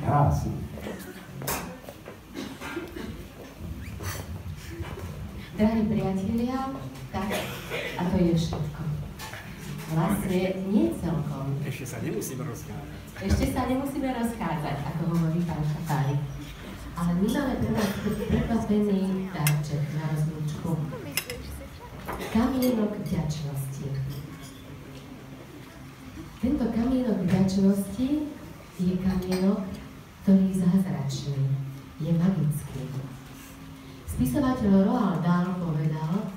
Krásne. Drahí priatelia, tak a to je všetko. Vlastne nie celkom. Ešte sa nemusíme rozchádzať. Ešte sa nemusíme rozchádzať, ako hovorí pán Šafárik. Ale my máme pre vás prekvapený darček na rozlúčku. Kamienok vďačnosti. Tento kamienok vďačnosti je kamienok, ktorý je zázračný, je magický. Spisovateľ Roald Dahl povedal,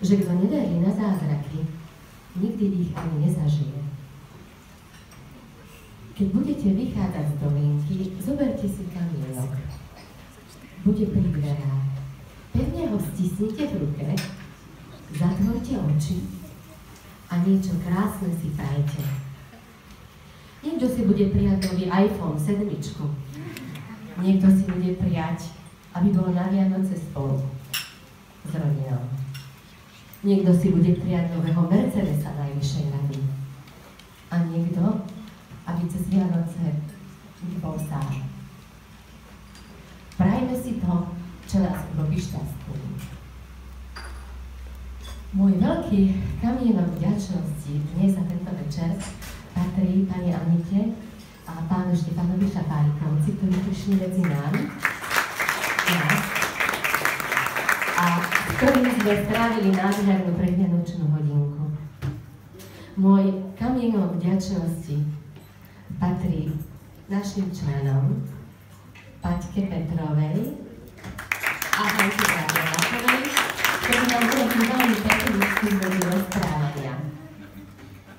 že kto neverí na zázraky, nikdy ich ani nezažije. Keď budete vychádzať z dolinky, zoberte si kamienok. Bude pri dverách. Pevne ho stisnite v ruke, zatvorte oči a niečo krásne si prajte. Niekto si bude prijať nový iPhone 7. Niekto si bude prijať, aby bolo na Vianoce spolu s rodinou. Niekto si bude prijať nového Mercedesa najvyššej rady. A niekto, aby cez Vianoce bol sám. Prajme si to, čo nás robí šťastným. Môj veľký kamienok vďačnosti dnes za tento večer patrí pani Anite a pánu Štefanovi Šafárikovi, ktorí prišli medzi nami. A s ktorými sme strávili nádhernú predvianočnú hodinku. Môj kamienok vďačnosti patrí našim členom Paťke Petrovej a Hanke Gabrielakovej, ktorí nám urobili veľmi pekný vstup do rozprávania.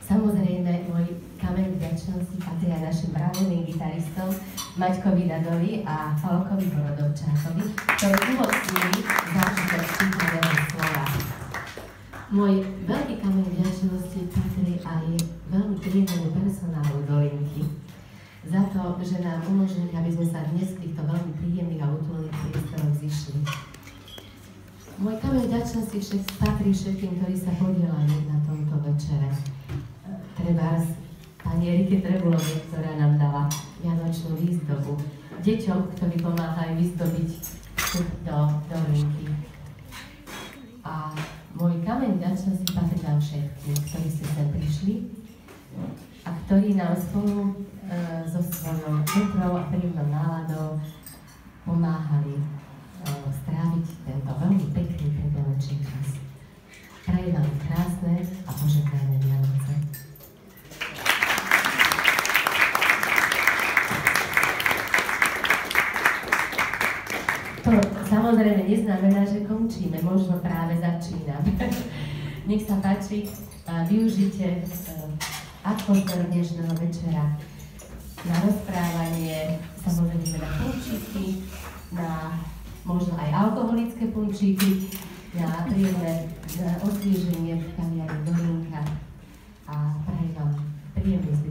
Samozrejme, môj kameň vďačnosti patrí aj našim bravúrnym gitaristom Maťkovi Dadovi a Falkovi Horodovčákovi, ktorí umocnili zážitok čítaného slova. Môj veľký kameň vďačnosti patrí aj veľmi príjemnému personálu Dolinky za to, že nám umožnili, aby sme sa dnes v týchto veľmi príjemných a útulných priestoroch zišli. Môj kameň vďačnosti však patrí všetkým, ktorí sa podielali na tomto večere. Trebárs pani Erike Trebulovej, ktorá nám dala vianočnú výzdobu. Deťom, ktorí pomáhajú vyzdobiť vstup do Dolinky. A môj kameň vďačnosti patrí nám všetkým, ktorí ste sem prišli a ktorí nám spolu so svojou dobrou a príjemnou náladou pomáhali stráviť tento veľmi pekný predvianočný čas. Prajem vám krásne a požehnané Vianoce. To samozrejme neznamená, že končíme, možno práve začíname. Nech sa páči, využite atmosféru dnešného večera na rozprávanie, samozrejme na punčíky, na možno aj alkoholické punčíky, na príjemné osvieženie v kaviarni Dolinka a prajem vám príjemný zbytok